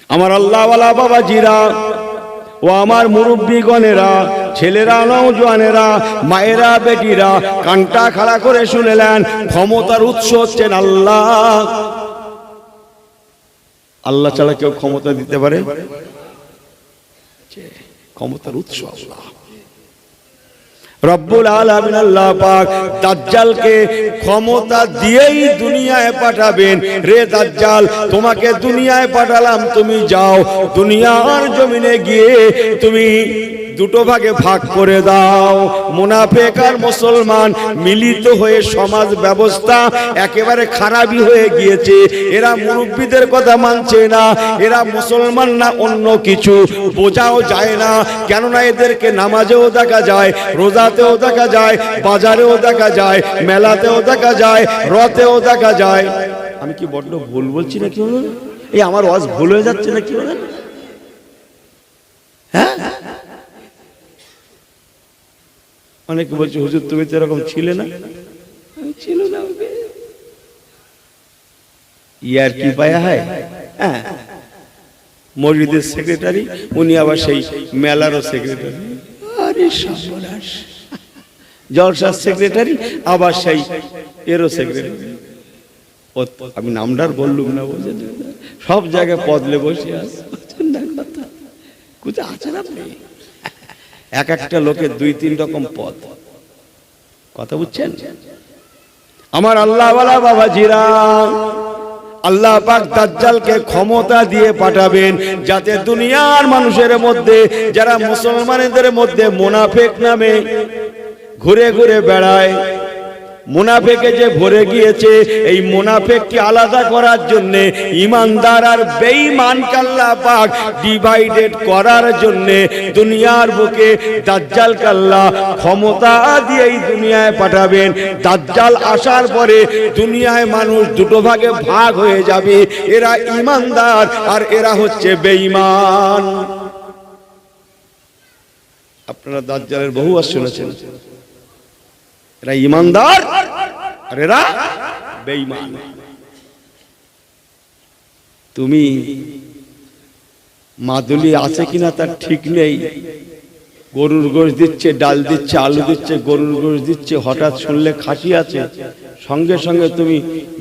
আমার আল্লাহওয়ালা বাবাজিরা ও আমার মুরব্বীগণেরা, ছেলেরা, নওজোয়ানেরা, মায়েরা, বেটিরা, কানটা খাড়া করে শুনেলেন। ক্ষমতার উৎস হচ্ছেন আল্লাহ। আল্লাহ ছাড়া কেউ ক্ষমতা দিতে পারে? ক্ষমতার উৎস আল্লাহ রব্বুল আলামিন। আল্লাহ পাক দাজ্জালকে ক্ষমতা দিয়েই দুনিয়ায় পাঠাবেন। রে দাজ্জাল, তোমাকে দুনিয়ায় পাঠালাম, তুমি যাও দুনিয়ার জমিনে গিয়ে তুমি দুটো ভাগে ভাগ করে দাও। মুনাফিক আর মুসলমান মিলিত হয়ে সমাজ ব্যবস্থা একেবারে খারাপই হয়ে গিয়েছে। এরা মুরব্বীদের কথা মানছে না, এরা মুসলমান না অন্য কিছু, বোঝাও যায় না। কেননা এদেরকে নামাজেও দেখা যায়, রোজাতেও দেখা যায়, বাজারেও দেখা যায়, মেলাতেও দেখা যায়, রথেও দেখা যায়। আমি কি বড্ড ভুল বলছি না কি বলেন? এই আমার ওয়াজ ভুল হয়ে যাচ্ছে না কি বলেন? হ্যাঁ, অনেকে বলছে হুজুর তুমি তো এরকম ছিলে না। আমি ছিল না। ইয়ার কি পায়া হয়? হ্যাঁ, মসজিদের সেক্রেটারি, উনি আবার সেই মেলারও সেক্রেটারি। আরে সর্বনাশ! জলসার সেক্রেটারি আবার সেই এরও সেক্রেটারি। আমি নামটার বললুম না, বুঝলেন? সব জায়গায় পদলে বসে আছে। কোথায় আছেন আপনি? এক একটা লোকের 2-3 রকম পদ। কথা বুঝছেন? আমার আল্লাহওয়ালা বাবাজিরা, আল্লাহ পাক দাজ্জালকে ক্ষমতা দিয়ে পাঠাবেন যাতে দুনিয়ার মানুষের মধ্যে, যারা মুসলমানদের মধ্যে মুনাফিক নামে ঘুরে ঘুরে বেড়ায়, মুনাফিকে যে ভরে গিয়েছে, এই মুনাফিককে আলাদা করার জন্য, ইমানদার আর বেঈমানকে আল্লাহ পাক ডিভাইডেড করার জন্য দুনিয়ার বুকে দাজ্জালকে আল্লাহ ক্ষমতা দিয়ে এই দুনিয়ায় পাঠাবেন। দাজ্জাল আসার পরে দুনিয়ায় মানুষ দুটো ভাগে ভাগ হয়ে যাবে, এরা ইমানদার আর এরা হচ্ছে বেঈমান। আপনারা দাজ্জালের বহু ওয়াজ শুনেছেন। এরা ইমানদার আর এরা বেঈমান। তুমি মাদুলি আছে কিনা তার ঠিক নেই, গরুর গোশ দিচ্ছে, ডাল দিচ্ছে, আলু দিচ্ছে, গরুর গোশ দিচ্ছে, হঠাৎ শুনলে খাসি আছে, সঙ্গে সঙ্গে তুমি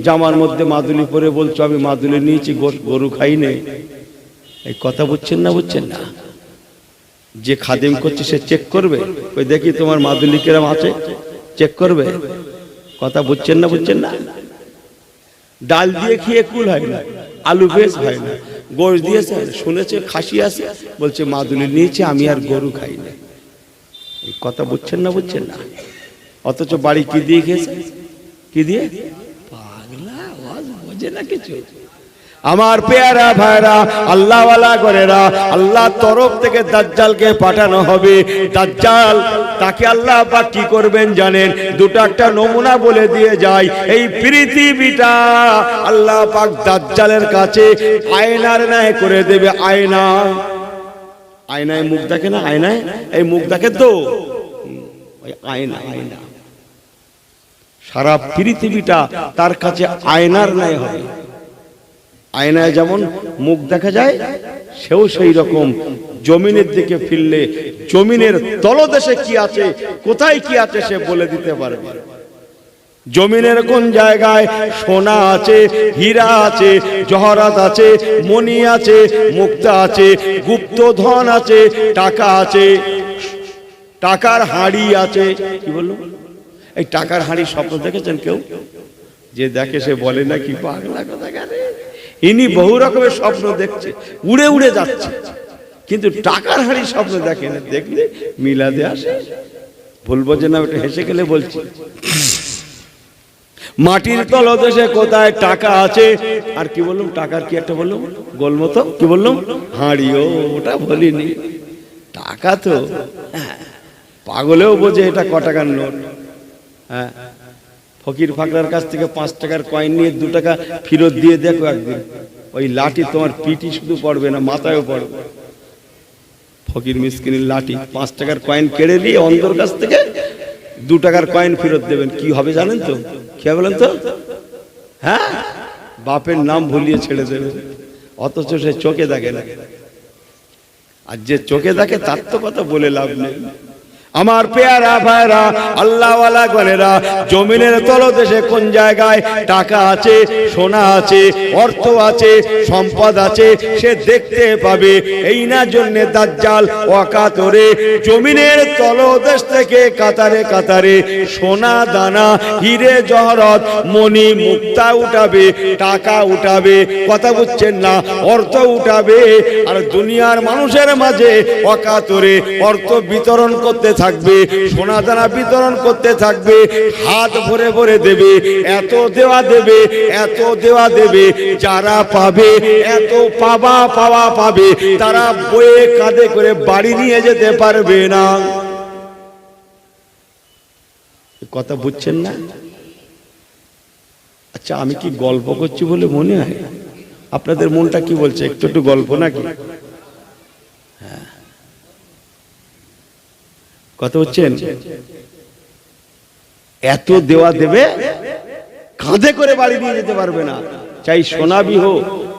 জামার মধ্যে মাদুলি পরে বলছো আমি মাদুলি নিয়েছি, গরু খাই নেই। এই কথা বুঝছেন না? বুঝছেন না? যে খাদিম করছে সে চেক করবে, ওই দেখি তোমার মাদুলি কিরম আছে, চেক করবে। কথা বুঝছেন না? বুঝছেন না? ডাল দিয়ে খেয়ে কুল হয় না, আলু বেশ হয় না, গোশ দিয়েছে, শুনেছে খাসি আছে, বলছে মাদুলি নিয়েছে আমি আর গরু খাই না। এই কথা বুঝছেন না? বুঝছেন না? অথচ বাড়ি কি দিয়ে খেয়েছে? কি দিয়ে? পাগলা, ওয়াজ বোঝে না কিছু। আমার পেয়ারা ভাইরা, আল্লাহওয়ালা করেরা, আল্লাহর তরফ থেকে দাজ্জালকে পাঠানো হবে। দাজ্জাল তাকে আল্লাহ পাক কি করবেন জানেন? দুটো একটা নমুনা বলে দিয়ে যায়। এই পৃথিবীটা আল্লাহ পাক দাজ্জালের কাছে আয়নার ন্যায় করে দেবে। আয়না, আয়নায় মুখ দেখে না? আয়নায় এই মুখ দেখে তো, ওই আয়না, আয়না সারা পৃথিবীটা তার কাছে আয়নার ন্যায় হবে। আয়নায় যেমন মুখ দেখা যায়, সেও সেই রকম জমিনের দিকে ফিরলে জমিনের তলদেশে কি আছে, কোথায় কি আছে সে বলে দিতে পারবে। জমিনের কোন জায়গায় সোনা আছে, হীরা আছে, জহরাত আছে, মণি আছে, মুক্তা আছে, গুপ্ত ধন আছে, টাকা আছে, টাকার হাঁড়ি আছে। কি বললো? এই টাকার হাঁড়ির স্বপ্ন দেখেছেন কেউ? যে দেখে সে বলে না কি পাগলা কথা গানে। ইনি বহু রকমের স্বপ্ন দেখছে, উড়ে উড়ে যাচ্ছে, কিন্তু টাকার হাঁড়ির স্বপ্ন দেখে না। দেখলে মিলাদে আসে, বলবো যে না, ওটা হেসে গেলে বলছি। মাটির তলদেশে কোথায় টাকা আছে, আর কি বললাম, টাকার কি একটা বললাম গোলমতো, কি বললাম, হাঁড়িও, ওটা বলিনি। টাকা তো পাগলেও বোঝে এটা ক টাকার নোট। হ্যাঁ, ফকির ফাকরার কাছ থেকে 5 টাকার কয়েন নিয়ে 2 টাকা ফেরত দিয়ে দেখো একদিন, ওই লাঠি তোমার পিঠি শুধু পড়বে না, মাথায়ও পড়বে। ফকির মিসকিনের লাঠি 5 টাকার কয়েন কেড়ে নিয়ে অন্ধর কাছ থেকে 2 টাকার কয়েন ফেরত দেবেন, কি হবে জানেন তো? কি বলেন তো? হ্যাঁ, বাপের নাম ভুলিয়ে ছেড়ে দেবে। অথচ সে চোখে দেখে না। আর যে চোখে দেখে তার তো কথা বলে লাভ নেই। আমার পেয়ারা ভাইরা, আল্লাহওয়ালা গণেরা, জমিনের তলদেশে কোন জায়গায় টাকা আছে, সোনা আছে, অর্থ আছে, সম্পদ আছে, সে দেখতে পাবে। এই না জন্যে দাজ্জাল অকাতরে জমিনের তলদেশ থেকে কাতারে কাতারে সোনা দানা, হিরে জহরত, মণি মুক্তা উঠাবে, টাকা উঠাবে, কথা বুঝছেন না, অর্থ উঠাবে। আর দুনিয়ার মানুষের মাঝে অকাতরে অর্থ বিতরণ করতে থাকবে, সোনা দানা বিতরণ করতে থাকবে, হাত ভরে ভরে দেবে, এত দেওয়া দেবে, এত দেওয়া দেবে। যারা পাবে, এত পাওয়া পাবে, তারা বয়ে কাঁধে করে বাড়ি নিয়ে যেতে পারবে না। কথা বুঝছেন না? আচ্ছা, আমি কি গল্প করছি বলে মনে হয়? আপনাদের মনটা কি বলছে? একটু একটু গল্প নাকি? হ্যাঁ, কথা হচ্ছেন? এত দেওয়া দেবে, কাঁধে করে বাড়ি নিয়ে যেতে পারবে না। চাই সোনা भी हो,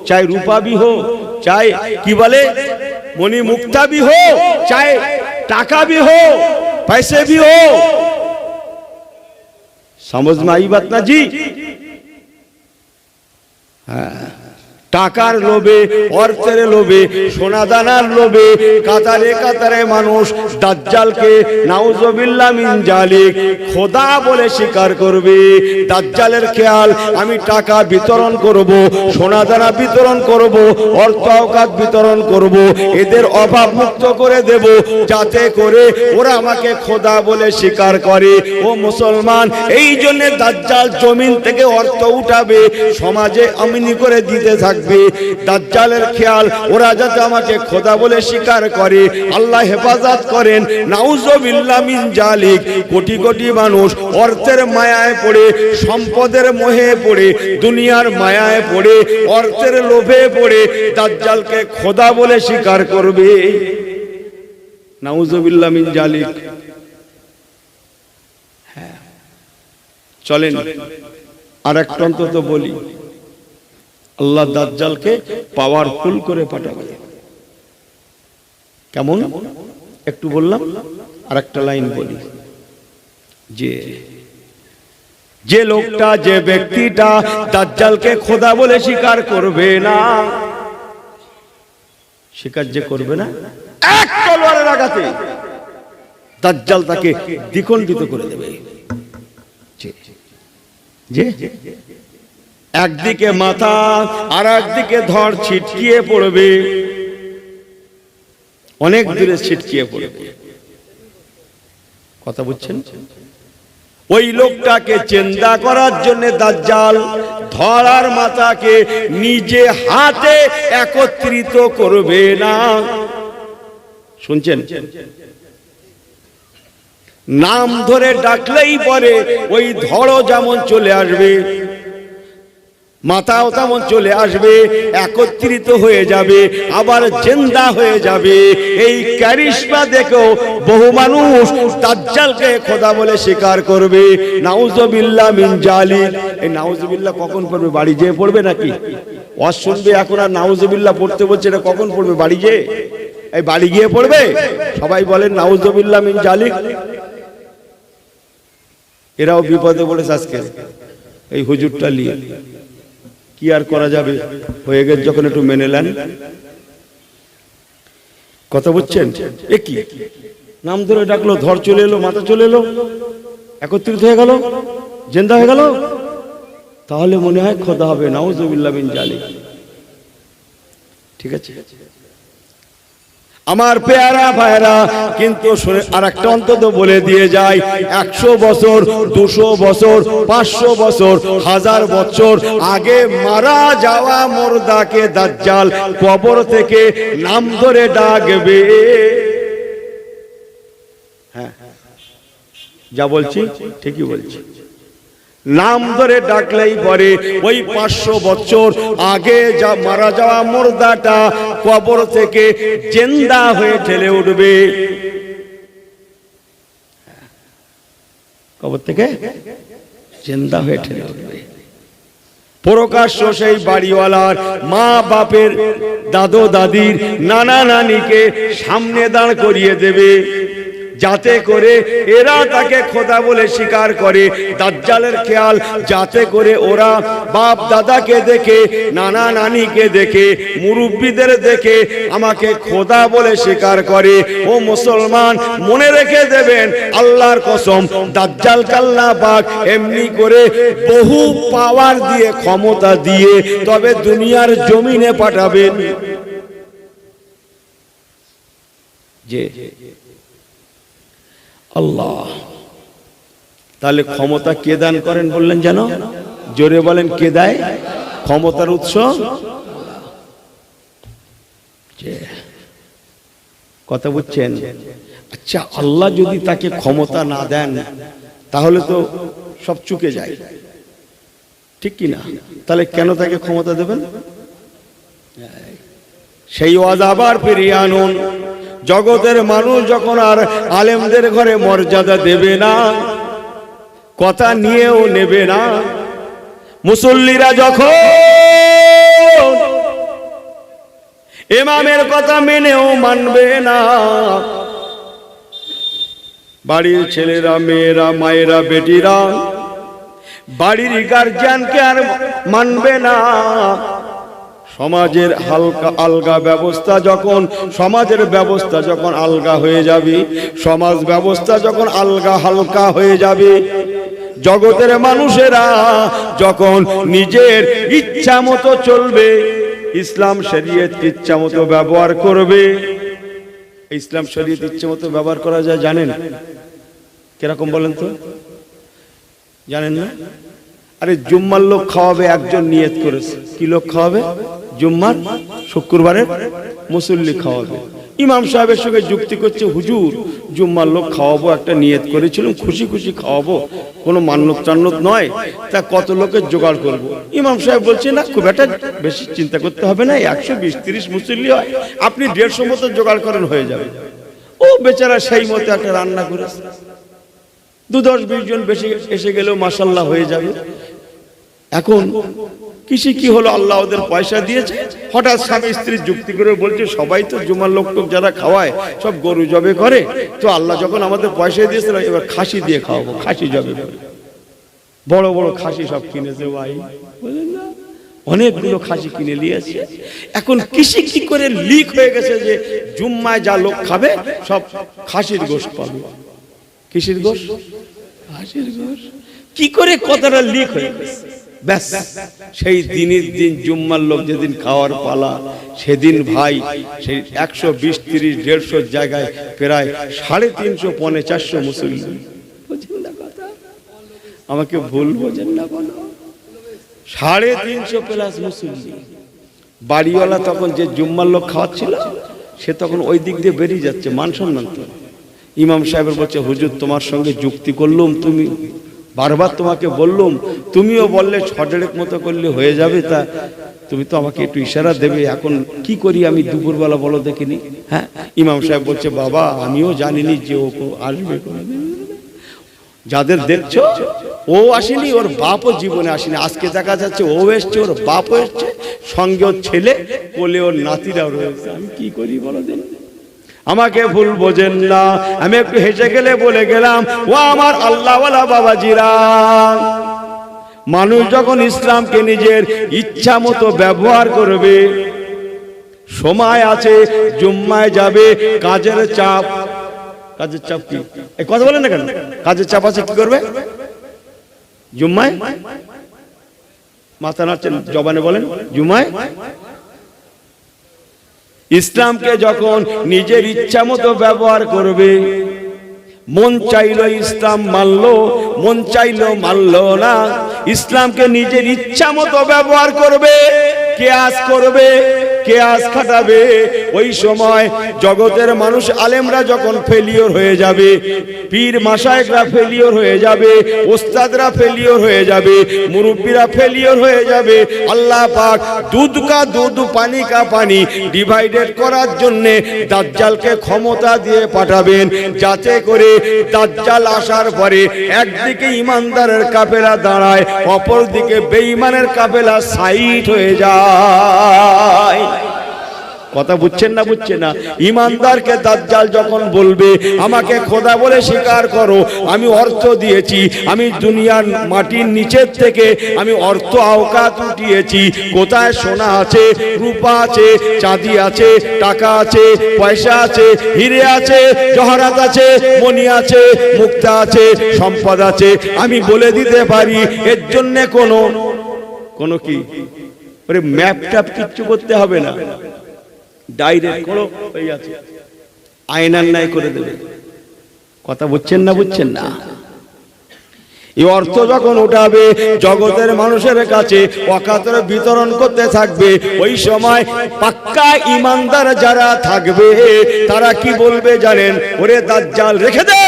चाहे रूपा भी हो, चाहे কি বলে মণি মুক্তা भी हो, चाहे টাকা भी हो, पैसे भी हो। समझ में आई बात ना जी? हाँ, টাকার লোভে, অর্থের লোভে, সোনা দানার লোভে কাতারে কাতারে মানুষ দাজ্জালকে নাউজুবিল্লাহ মিন জালিক খোদা বলে স্বীকার করবে। দাজ্জালের খেয়াল, আমি টাকা বিতরণ করব, সোনা দানা বিতরণ করব, অর্থ আওকাত বিতরণ করব, এদের অভাব মুক্ত করে দেব, যাতে করে ওরা আমাকে খোদা বলে স্বীকার করে। ও মুসলমান, এই জন্য দাজ্জাল জমিন থেকে অর্থ উঠাবে, সমাজে আমিনি করে দিতে থাকবে। দাজ্জালের খেয়াল, ওরা যাতে আমাকে খোদা বলে স্বীকার করে। আল্লাহ হেফাজত করেন, নাউজুবিল্লাহ মিন জালিক। কোটি কোটি মানুষ অর্থের মায়ায় পড়ে, সম্পদের মোহে পড়ে, দুনিয়ার মায়ায় পড়ে, অর্থের লোভে পড়ে দাজ্জালকে খোদা বলে স্বীকার করবে। নাউজুবিল্লাহ মিন জালিক। হ্যাঁ, চলেন আর একটা অন্তত বলি। আল্লাহ দাজ্জালকে পাওয়ারফুল করে পাঠাবে। কেমন? একটু বললাম, আর একটা লাইন বলি। যে লোকটা, যে ব্যক্তিটা দাজ্জালকে খোদা বলে স্বীকার করবে না, স্বীকার যে করবে না, এক তলোয়ারের আঘাতে দাজ্জাল তাকে দ্বিখণ্ডিত করে দেবে। যে একদিকে মাথা আর একদিকে ধড় ছিটকিয়ে পড়বে, অনেক দূরে ছিটকিয়ে পড়বে। কথা বুঝছেন? ওই লোকটাকে চিন্তা করার জন্য দাজ্জাল ধড় আর মাথাকে নিজে হাতে একত্রিত করবে না। শুনছেন? নাম ধরে ডাকলেই পরে ওই ধড় যেমন চলে আসবে, মাথাও তেমন চলে আসবে, একত্রিত হয়ে যাবে, আবার জিন্দা হয়ে যাবে। এই কারিশমা দেখো বহু মানুষ দাজ্জালকে খোদা বলে স্বীকার করবে। নাউজুবিল্লাহ মিন জালিক। এই নাউজুবিল্লাহ কখন পড়বে? বাড়ি যেয়ে পড়বে নাকি? ওয়াজ শুনবে এখন আর নাউজুবিল্লাহ পড়তে বলছে, এটা কখন পড়বে? বাড়ি যেয়ে, এই বাড়ি গিয়ে পড়বে। সবাই বলেন নাউজুবিল্লাহ মিন জালিক। এরাও বিপদে পড়েছে আজকে এই হুজুরটা নিয়ে। কি আর করা যাবে, হয়ে গেছে যখন একটু মেনে নেন। কথা বুঝছেন? কি নাম ধরে ডাকলো, ধড় চলে এলো, মাথা চলে এলো, একত্রিত হয়ে গেল, জিন্দা হয়ে গেল, তাহলে মনে হয় খোদা হবে। নাউজুবিল্লাহ মিন জালিক। ঠিক আছে আমার পেয়ারা ভাইরা, কিন্তু আর একটা অন্তত বলে দিয়ে যায়, 100 বছর, 200 বছর, 500 বছর, 1000 বছর আগে মারা যাওয়া মুর্দাকে দাজ্জাল কবর থেকে নাম ধরে ডাকবে। হ্যাঁ, যা বলছি ঠিকই বলছি। নাম ধরে ডাকলেই পরে ওই 500 বছর আগে যা মারা যাওয়া মুর্দাটা কবর থেকে জিন্দা হয়ে ঠেলে উঠবে। কবর থেকে জিন্দা হয়ে ঠেলে উঠবে। প্রকাশ্য সেই বাড়িওয়ালার মা বাপের দাদু দাদির নানা নানিকে সামনে দাঁড় করিয়ে দেবে, যাতে করে এরা তাকে খোদা বলে স্বীকার করে। দাজ্জালের খেয়াল যাতে করে ওরা বাপ দাদাকে দেখে, নানা নানিকে দেখে, মুরব্বীদের দেখে আমাকে খোদা বলে স্বীকার করে। ও মুসলমান, মনে রেখে দেবেন, আল্লাহর কসম, দাজ্জাল কাল্লা পাক এমনি করে বহু পাওয়ার দিয়ে, ক্ষমতা দিয়ে তবে দুনিয়ার জমিনে পাঠাবেন যে আল্লাহ। তাহলে ক্ষমতা কে দান করেন বললেন যেন? জোরে বলেন, কে দেয় ক্ষমতার উৎস? কথা বুঝছেন? আচ্ছা, আল্লাহ যদি তাকে ক্ষমতা না দেন তাহলে তো সব চুকে যায়, ঠিক কি না? তাহলে কেন তাকে ক্ষমতা দেবেন? সেই ওয়াজ আবার ফিরিয়ে আনুন। জগতের মানুষ যখন আর আলেমদের ঘরে মর্যাদা দেবে না, কথা নিয়েও নেবে না, মুসল্লিরা যখন ইমামের কথা মেনেও মানবে না, বাড়ির ছেলেরা, মেয়েরা, মায়েরা, বেটিরা বাড়ির গার্জিয়ানকে আর মানবে না, সমাজের হালকা আলগা ব্যবস্থা যখন, সমাজের ব্যবস্থা যখন আলগা হয়ে যাবে, সমাজ ব্যবস্থা যখন আলগা হালকা হয়ে যাবে, জগতের মানুষেরা যখন নিজের ইচ্ছা মতো চলবে, ইসলাম শরীয়ত ইচ্ছা মতো ব্যবহার করবে। ইসলাম শরীয়ত ইচ্ছা মতো ব্যবহার করা যায় জানেন কিরকম বলেন তো? জানেন না? আরে জুম্মার লোক খাওয়াবে, একজন নিয়ত করেছে। কি লোক খাওয়াবে? জুম্মার শুক্রবারের মুসল্লি খাওয়াবে। ইমাম সাহেবের সঙ্গে যুক্তি করছে, হুজুর জুম্মার লোক খাওয়াবো, একটা নিয়ত করেছিলাম, খুশি খুশি খাওয়াবো, কোনো মান্যত টান্নত নয়, তা কত লোকের জোগাড় করব। ইমাম সাহেব বলছে, না খুব একটা বেশি চিন্তা করতে হবে না, 120-30 মুসল্লি হয়, আপনি 150 মতো জোগাড় করেন, হয়ে যাবে। ও বেচারা সেই মতো একটা রান্না করেছে, 2-10-20 জন বেশি এসে গেলেও মাশাআল্লাহ হয়ে যাবে। এখন কিসে কি হলো, আল্লাহ ওদের পয়সা দিয়েছে, হঠাৎ স্বামী স্ত্রী যুক্তি করে বলছে, সবাই তো জুমার লোক টোক যারা খাওয়ায় সব গরু জবে করে, তো আল্লাহ যখন আমাদের পয়সা দিয়েছিল এবার খাসি দিয়ে খাওয়াবো, খাসি জবে করে। বড় বড় খাসি সব কিনেছে ভাই, বলেন না, অনেকগুলো খাসি কিনে নিয়েছে। এখন কিসে কি করে লিক হয়ে গেছে যে জুম্মায় যা লোক খাবে সব খাসির গোশত পাবে। কিসের গোশত? খাসির গোশত। কি করে কথাটা লিক হয়ে গেছে? ব্যাস সেই দিনের দিন জুম্মার লোক যেদিন খাওয়ার পালা, সেদিন ভাই সেই 120-30-150 জায়গায় প্রায় 350-400 মুসলিম। বুঝেন না কথা? আমাকে ভুল বোঝেন না বলো। 350 মুসলিম। বাড়িওয়ালা তখন যে জুম্মার লোক খাওয়াচ্ছিল, সে তখন ওই দিক দিয়ে বেরিয়ে যাচ্ছে, মান সম্মান তো। ইমাম সাহেবের বলছে, হুজুর তোমার সঙ্গে যুক্তি করলাম, তুমি বারবার তোমাকে বললাম, তুমিও বললে 6-1.5 মতো করলে হয়ে যাবে, তা তুমি তো আমাকে একটু ইশারা দেবে, এখন কি করি আমি দুপুরবেলা বলো দেখিনি। হ্যাঁ, ইমাম সাহেব বলছে, বাবা আমিও জানিনি যে ও আসবে, যাদের দেখছো ও আসেনি, ওর বাপও জীবনে আসেনি, আজকে দেখা যাচ্ছে ও এসছে, ওর বাপও এসছে, সঙ্গে ওর ছেলে, কোলে ওর নাতিরাও রয়েছে, আমি কি করি বলো দিন। আমাকে ভুল বোঝেন না, আমি একটু হেসে গেলে বলে গেলাম, ও আমার আল্লাহওয়ালা বাবাজিরা, মানুষ যখন ইসলামকে নিজের ইচ্ছা মতো ব্যবহার করবে, সময় আছে, জুম্মায় যাবে, কাজের চাপ, কাজের চাপ কি এই কথা বলেন না কেন? কাজের চাপ আছে, কি করবে? জুম্মায় মাথা নাড়ছেন, জবানে বলেন, জুম্মায় ইসলামকে যখন নিজের ইচ্ছা মতো ব্যবহার করবে, মন চাইলো ইসলাম মানলো, মন চাইলো মানলো না, ইসলামকে নিজের ইচ্ছা মতো ব্যবহার করবে, কিয়াস করবে, কেয়াস খাটাবে। ওই সময় জগতের মানুষ আলেমরা যখন ফেলিওর হয়ে যাবে, পীর মাশায়েখরা ফেলিওর হয়ে যাবে, ওস্তাদরা ফেলিওর হয়ে যাবে, মুরব্বীরা ফেলিওর হয়ে যাবে, আল্লাহ পাক দুধ কা দুধ পানি কা পানি ডিভাইডেড করার জন্য দাজ্জালকে ক্ষমতা দিয়ে পাঠাবেন, যাতে করে দাজ্জাল আসার পরে একদিকে ইমানদারের কাফেলা দাঁড়ায়, অপর দিকে বেঈমানের কাফেলা সাইড হয়ে যায়। কথা বুঝছেন না? বুঝছেন না? ইমানদারকে দাজ্জাল যখন বলবে আমাকে খোদা বলে স্বীকার করো, আমি অর্থ দিয়েছি, আমি দুনিয়ার মাটির নিচের থেকে আমি অর্থ আওকাত উঠিয়েছি, কোথায় সোনা আছে, রূপা আছে, চাঁদি আছে, টাকা আছে, পয়সা আছে, হিরে আছে, জহরাত আছে, মণি আছে, মুক্তা আছে, সম্পদ আছে, আমি বলে দিতে পারি। এর জন্য কোনো কি ওরে ম্যাপ ট্যাপ কিচ্ছু করতে হবে না, ডাইরেক্ট করো হয়ে যাচ্ছে, আয়নার নাই করে দেবে। কথা বুঝছেন না? বুঝছেন না? এই অর্থ যখন উঠাবে জগতের মানুষের কাছে অকাতরে বিতরণ করতে থাকবে, ওই সময় পাক্কা ইমানদার যারা থাকবে তারা কি বলবে জানেন? ওরে দাজ্জাল রেখে দে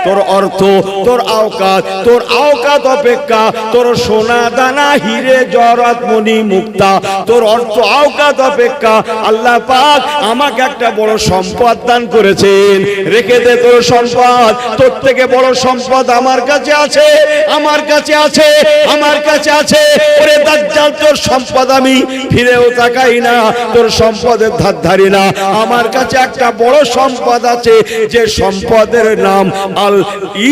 তোর অর্থ, তোর আওকাত অপেক্ষা তোর সোনা দানা হিরে জহরাত মণি মুক্তা, তোর অর্থ আওকাত অপেক্ষা আল্লাহ পাক আমাকে একটা বড় সম্পদ দান করেছেন, রেখে দে তোর সম্পদ, তোর থেকে বড় সম্পদ আমার কাছে আছে, আমার কাছে আছে, আমার কাছে আছে। ওরে দাজ্জাল তোর সম্পদ আমি ফিরেও তাকাই না, তোর সম্পদের ধার ধারি না, আমার কাছে একটা বড় সম্পদ আছে, যে সম্পদের নাম আল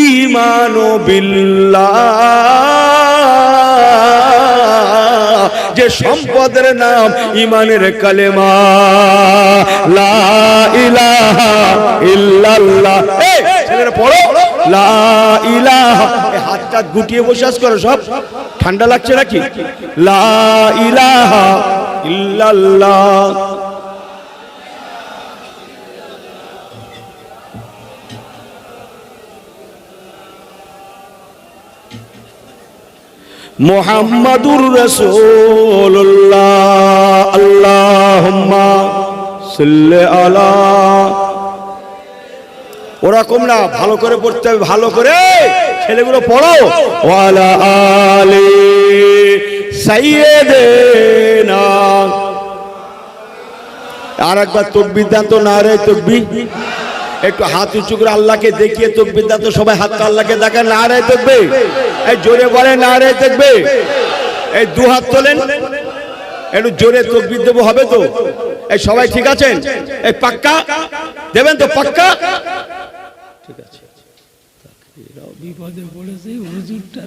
ঈমানু বিল্লাহ, যে সম্পদের নাম ইমানের কালেমা লা ইলাহা ইল্লাল্লাহ। এই ছেলেরা পড়ো লা ইলাহা, হাতটা গুটিয়ে বসে করো, সব ঠান্ডা লাগছে নাকি? লা ইলাহা ইল্লাল্লাহ। মুহাম্মাদুর রাসূলুল্লাহ, আল্লাহুম্মা সাল্লি আলা। ওরকম না, ভালো করে পড়তে হবে, ভালো করে ছেলেগুলো পড়ো। ওয়ালা আলি সাইয়্যিদিনা। আর একবার তাকবীর দান তো, নারে তাকবীর। একটু হাত উঁচু করে আল্লাহকে দেখিয়ে তাকবীর দান তো, সবাই হাতটা আল্লাহকে দেখান, নারে তাকবীর। এই জোরে বলে নারে তাকবীর। এই দু হাত তোলেন, একটু জোরে তাকবীর দেবো, হবে তো? এই সবাই ঠিক আছেন? এই পাক্কা দেবেন তো? পাক্কা ঠিক আছে। বিপদে পড়েছে হুজুরটা,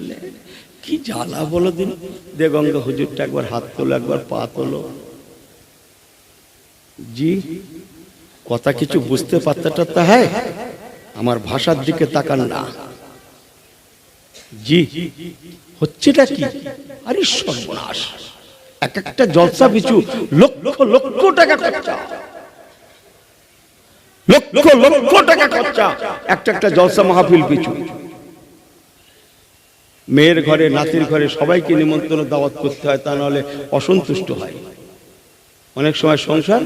কি জ্বালা বলো দিন। দেগঙ্গা হুজুরটা একবার হাত তোলো, একবার পা তোলো। জি কথা কিছু বুঝতে পারতে হ্যাঁ, আমার ভাষার দিকে তাকান না। জি হচ্ছেটা কি? আরে সর্বনাশ, এক একটা জলসা পিছু লক্ষ লক্ষ টাকা খরচা, লক্ষ লক্ষ টাকা খরচা একটা একটা জলসা মাহফিল পিছু। মেয়ের ঘরে, নাতির ঘরে সবাইকে নিমন্ত্রণ দাওয়াত করতে হয়, তা নাহলে অসন্তুষ্ট হয়। অনেক সময় সংসার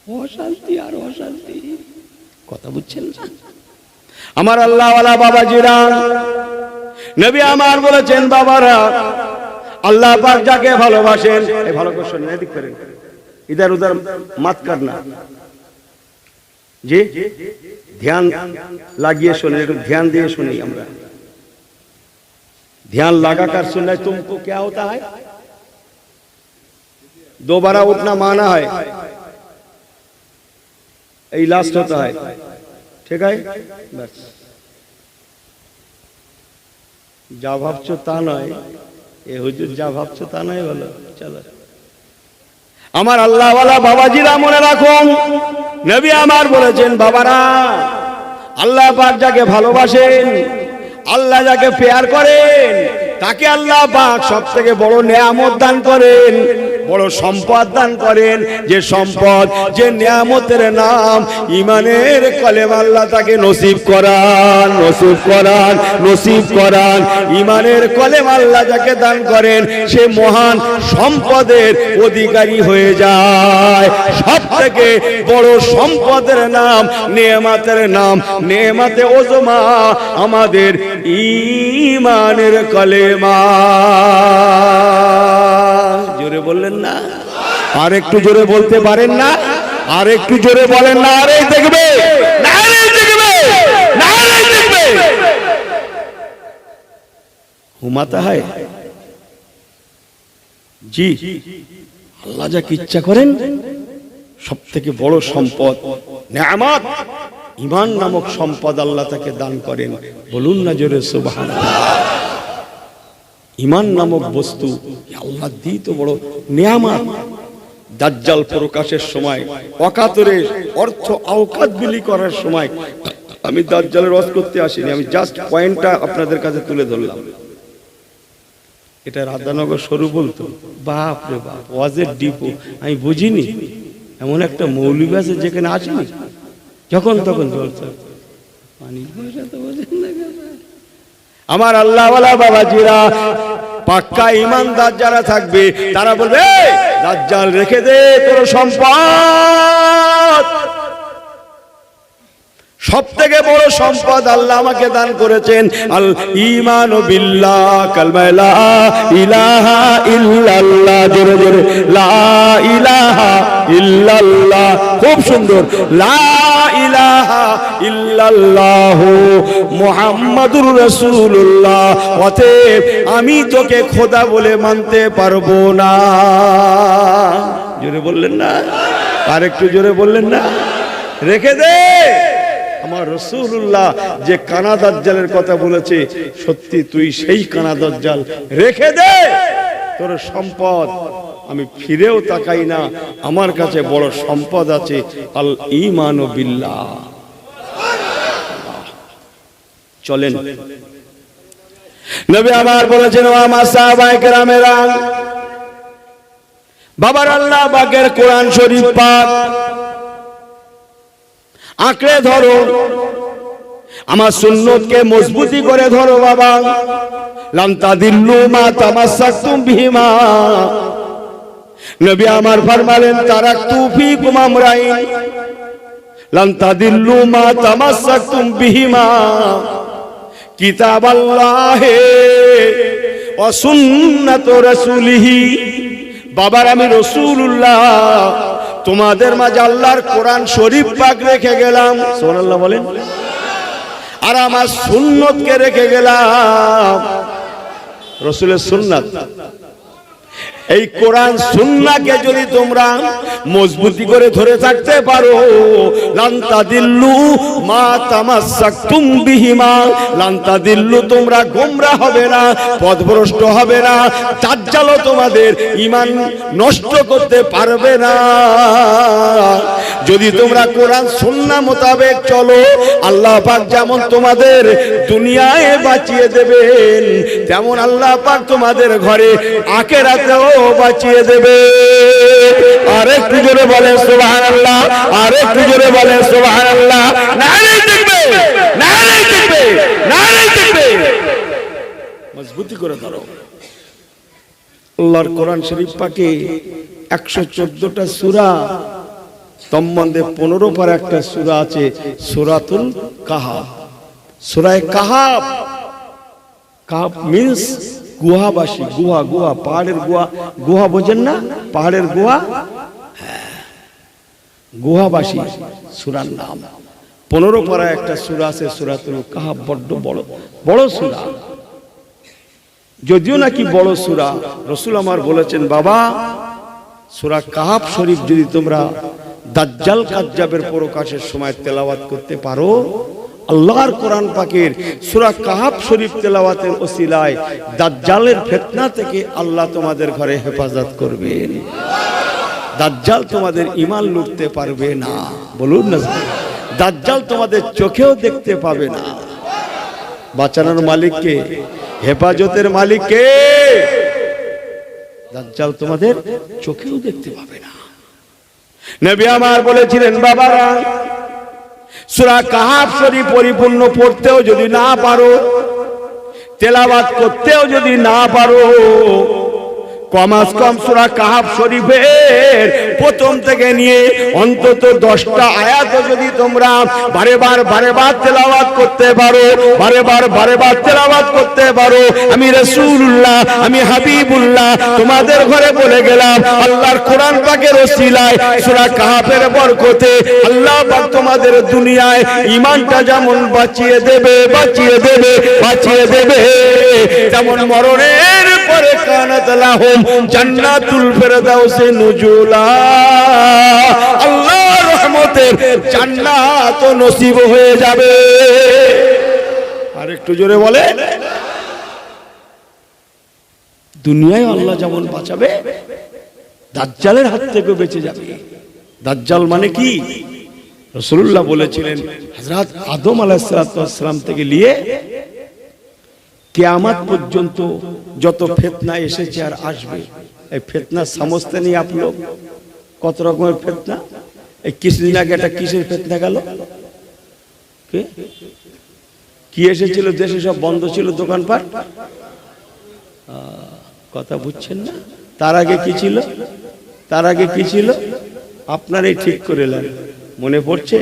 অশান্তি আর অশান্তি। কথা বুঝছেন না? আমার আল্লাহওয়ালা বাবাজিরা, নবী আমার বলেছেন, বাবারা আল্লাহ পাক যাকে ভালোবাসেন, এই ভালো করে শোনেন, এদিক করেন, ইধার উধার মাত করনা, জি ধ্যান লাগিয়ে শোনেন, একটু ধ্যান দিয়ে শুনি আমরা। ध्यान लगा कर सुनना है। तुमको क्या होता है? दोबारा उठना माना है, এই লাস্ট होता है, ঠিক আছে? बस যা ভাবছো তা নয়, এ হুজুর যা ভাবছো তা নয় বলো। চলো আমার আল্লাহওয়ালা বাবাজিরা মনে রাখুন, নবী আমার বলেছেন, বাবারা আল্লাহ পাক যাকে ভালোবাসেন, আল্লাহ যাকে প্যার করেন, তাকে আল্লাহ পাক সবথেকে বড় নেয়ামত দান করেন, বড় সম্পদ দান করেন, যে সম্পদ, যে নিয়ামতের নাম ঈমানের কলেমা। আল্লাহ তাকে নসিব করান, নসিব করান, নসিব করান। ঈমানের কলেমা আল্লাহ যাকে দান করেন, সে মহান সম্পদের অধিকারী হয়ে যায়। সব থেকে বড় সম্পদের নাম, নেয়ামতের নাম, নেয়ামতে ওজমা আমাদের ঈমানের কলেমা। জোরে বললেন না? আর একটু জোরে বলতে পারেন না? আর একটু জোরে বলেন না? আরে দেখবে, নারে দেখবে, নারে দেখবে। ঘুমাতে হয় জি, আল্লাহ যা ইচ্ছা করেন। সব থেকে বড় সম্পদ, নেয়ামত, ঈমান নামক সম্পদ আল্লাহ তাকে দান করেন। বলুন না জোরে সুবহানাল্লাহ। ঈমান নামক বস্তু আল্লাহ দিত বড় নেয়ামত। দাজ্জাল প্রকাশের সময় অকাতরে অর্থ আওকাত বিলি করার সময়, আমি দাজ্জালের ওয়াজ করতে আসিনি, আমি জাস্ট পয়েন্টটা আপনাদের কাছে তুলে ধরলাম। এটা রাধানগর সরু বলতো, বাপ রে বাপ, ওয়াজের ডিপো। আমি বুঝিনি এমন একটা মৌলবি আছে যেখানে আসেনি, যখন তখন বলছে পানির পয়সা তো বোঝেন না। আমার আল্লাহওয়ালা বাবাজিরা, পাক্কা ঈমানদার যারা থাকবে তারা বলবে, দাজ্জাল রেখে দে তোর সম্পদ। সব থেকে বড় সম্পদ আল্লাহ আমাকে দান করেছেন আল ঈমানু বিল্লাহ, কালমা লা ইলাহা ইল্লাল্লাহ। জোরে জোরে লা ইলাহা ইল্লাল্লাহ। খুব সুন্দর, লা ইলাহা ইল্লাল্লাহ মুহাম্মাদুর রাসূলুল্লাহ। অতএব আমি তোকে খোদা বলে মানতে পারবো না। জোরে বললেন না? আর একটু জোরে বললেন না? রেখে দে। আমার রাসূলুল্লাহ যে কানা দাজ্জালের কথা বলেছে, সত্যি তুই সেই কানা দাজ্জাল। রেখে দে তোর সম্পদ। আমি ফিরেও তাকাই না, আমার কাছে বড় সম্পদ আছে আল ঈমানু বিল্লাহ। চলেন, নবী আমার বলেছেন, ও আমার সাহাবায়ে কেরামেরা, বাবার আল্লাহ পাকের কোরআন শরীফ পাক আঁকড়ে ধরো, আমার সুন্নতকে মজবুতি করে ধরো বাবা। লান তাদিল্লু মা তামাসসাকতুম বিহিমা। নবী আমার ফরমালেন, তারাকতু ফীকুম আমরাইন লান তাদিল্লু মা তামাসসাকতুম বিহিমা, কিতাবাল্লাহি ওয়া সুন্নাতু রাসূলিহি। বাবার আমি রাসূলুল্লাহ তোমাদের মাঝে আল্লাহর কোরআন শরীফ পাক রেখে গেলাম, সুবহানাল্লাহ বলেন, আর আমার সুন্নতকে রেখে গেলাম। রাসূলের সুন্নাত, এই কোরআন সুন্নাহকে যদি তোমরা মজবুতি করে ধরে থাকতে পারো, লান তাদিল্লু মা তামাসসাকতুম বিহিমা, লান তাদিল্লু, তোমরা গোমরা হবে না, পথভ্রষ্ট হবে না, দাজ্জালও তোমাদের ঈমান নষ্ট করতে পারবে না। যদি তোমরা কোরআন সুন্নাহ মোতাবেক চলো, আল্লাহ পাক যেমন তোমাদের দুনিয়ায় বাঁচিয়ে দেবেন, তেমন আল্লাহ পাক তোমাদের ঘরে আখিরাতেও বাঁচিয়ে দেবে। আরেকটু জোরে বলেন সুবহানাল্লাহ, আরেকটু জোরে বলেন সুবহানাল্লাহ। নারে দেখবে, নারে দেখবে, নারে দেখবে। মজবুতি করে ধরো। আল্লাহর কোরআন শরীফ পাকে 114টা সূরা, তার মধ্যে 15 পার একটা সূরা আছে, সূরাতুল কাহাফ। সূরা কাহাফ, কাহাফ মিন্স গুহাবাসী, গুহা, গুহা, পাহাড়ের গুহা। গুহা বোঝেন না? পাহাড়ের গুহা, গুহাবাসী সূরার নাম। 15 পারা একটা সূরা আছে, সূরাতুল কাহাফ। বড় বড় বড় সূরা, যদিও নাকি বড় সূরা। রাসূল আমার বলেছেন, বাবা সূরা কাহাফ শরীফ যদি তোমরা দাজ্জাল কাজ্জাবের প্রকাশের সময় তেলাওয়াত করতে পারো, আল্লাহর কোরআন পাকের সূরা কাহাফ শরীফ তেলাওয়াতের ওসিলায় দাজ্জালের ফিতনা থেকে আল্লাহ তোমাদের ঘরে হেফাজত করবেন। দাজ্জাল তোমাদের ঈমান লুটতে পারবে না। বলুন না, দাজ্জাল তোমাদের চোখেও দেখতে পাবে না। বাঁচানোর মালিক কে? হেফাজতের মালিক কে? দাজ্জাল তোমাদের চোখেও দেখতে পাবে না। নবী আমার বলেছিলেন, বাবারা সূরা কাহাফ শরীফ পরিপূর্ণ পড়তেও যদি না পারো, তেলাওয়াত করতেও যদি না পারো, কমাস কম সূরা কাহাফ শরীফের প্রথম থেকে নিয়ে অন্তত 10টা আয়াত যদি তোমরা বারে বার তেলাওয়াত করতে পারো, বারে বার তেলাওয়াত করতে পারো, আমি রাসূলুল্লাহ, আমি হাবিবুল্লাহ তোমাদের ঘরে বলে গেলাম, আল্লাহর কোরআন পাকের ওসিলায় সূরা কাহাফের বরকতে আল্লাহ পাক তোমাদের দুনিয়ায় ঈমানটা যেমন বাঁচিয়ে দেবে, তেমন মরণের পরে কানাত লাহুম জান্নাতুল ফেরদাউসে নুজুলা, আল্লাহর রহমতের জান্নাত নসিব হয়ে যাবে। আর একটু জোরে বলে, দুনিয়ায় আল্লাহ যেমন বাঁচাবে, দাজ্জালের হাত থেকে বেঁচে যাবে। দাজ্জাল মানে কি? রাসূলুল্লাহ বলেছিলেন, হযরত আদম আলাইহিস সালাম থেকে নিয়ে কিয়ামত পর্যন্ত যত ফিতনা এসেছে আর আসবে, এই ফিতনা সমঝতে নেই আপ লোক। কত রকমের ফিতনা। এই কিছুদিন আগে একটা কিসের ফিতনা গেল, কি এসেছিল? দেশে সব বন্ধ ছিল দোকানপাট, কথা বুঝছেন না? তার আগে কি ছিল? আপনারাই ঠিক করে নেন। মনে পড়ছে?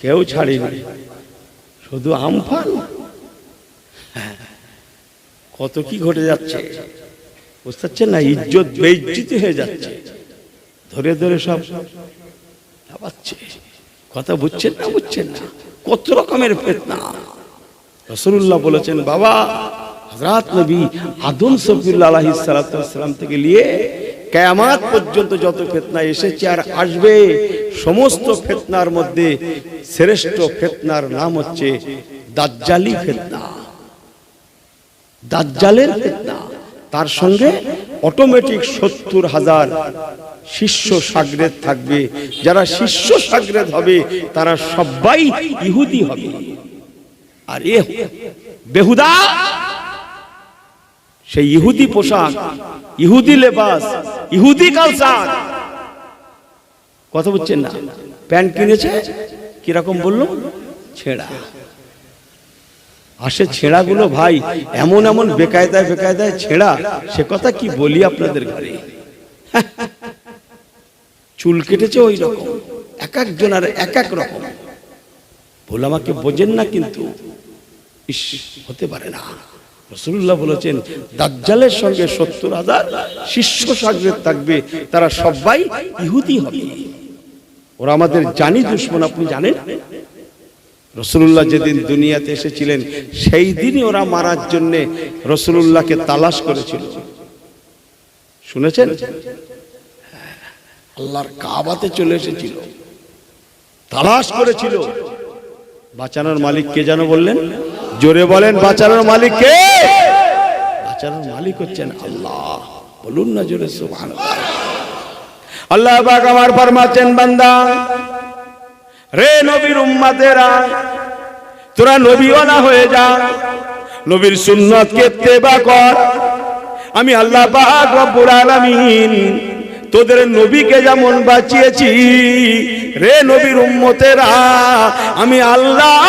কেউ ছাড়িনি, শুধু আমফান। কত কি ঘটে যাচ্ছে বুঝতে পারছেন না? ইজ্জত বেইজ্জতি হয়ে যাচ্ছে, ধরে সব ভাবাচ্ছে। কথা বুঝছেন না? কত রকমের ফিতনা। রাসূলুল্লাহ বলেছেন, বাবা হযরত নবী আদম সফিউল্লাহ আলাইহিস সালাম থেকে নিয়ে কিয়ামত পর্যন্ত যত ফিতনা এসেছে আর আসবে, সমস্ত ফিতনার মধ্যে শ্রেষ্ঠ ফিতনার নাম হচ্ছে দাজ্জালি ফিতনা, দাজ্জালের ফিতনা। তার সঙ্গে অটোমেটিক 70,000 শিষ্য শাগরেদ থাকবে। যারা শিষ্য শাগরেদ হবে তারা সবাই ইহুদি হবে। আর এ বেহুদা, সেই ইহুদি পোশাক, ইহুদি লেবাস, ইহুদি কালচার। কথা বুঝছেন না? প্যান্ট কিনেছে কিরকম বললো? ছেঁড়া। আসে ছেঁড়াগুলো ভাই এমন বেকায়দায় ছেঁড়া, সে কথা কি বলি আপনাদের ঘরে। চুল কেটেছে ওই রকম, এক একজনের এক এক রকম। বলে আমাকে বোঝেন না, কিন্তু ইস, হতে পারে না। রাসূলুল্লাহ বলেছেন, দাজ্জালের সঙ্গে 70,000 শিষ্য শাগরেদ থাকবে, তারা সবাই ইহুদি হবে। ওরা আমাদের জানি দুশমন, আপনি জানেন। রাসূলুল্লাহ যেদিন দুনিয়াতে এসেছিলেন সেই দিনই ওরা মারার জন্য রাসূলুল্লাহকে তালাশ করেছিল। শুনেছেন? আল্লাহর কাবাতে চলে এসেছিল, তালাশ করেছিল। বাঁচানোর মালিক কে জানো বললেন? জোরে বলেন, বাঁচানোর মালিক কে? বাঁচানোর মালিক হচ্ছেন আল্লাহ। বলুন না জোরে সুবহানাল্লাহ। আল্লাহ পাক আমার ফরমাচ্ছেন, বান্দা রে নবীর উম্মতেরা, তোরা নবীওয়ালা হয়ে যা, নবীর সুন্নতকে ইত্তেবা কর। আমি আল্লাহ পাক রব্বুল আলামিন তোদের নবীকে যেমন বাঁচিয়েছি, রে নবীর উম্মতেরা, আমি আল্লাহ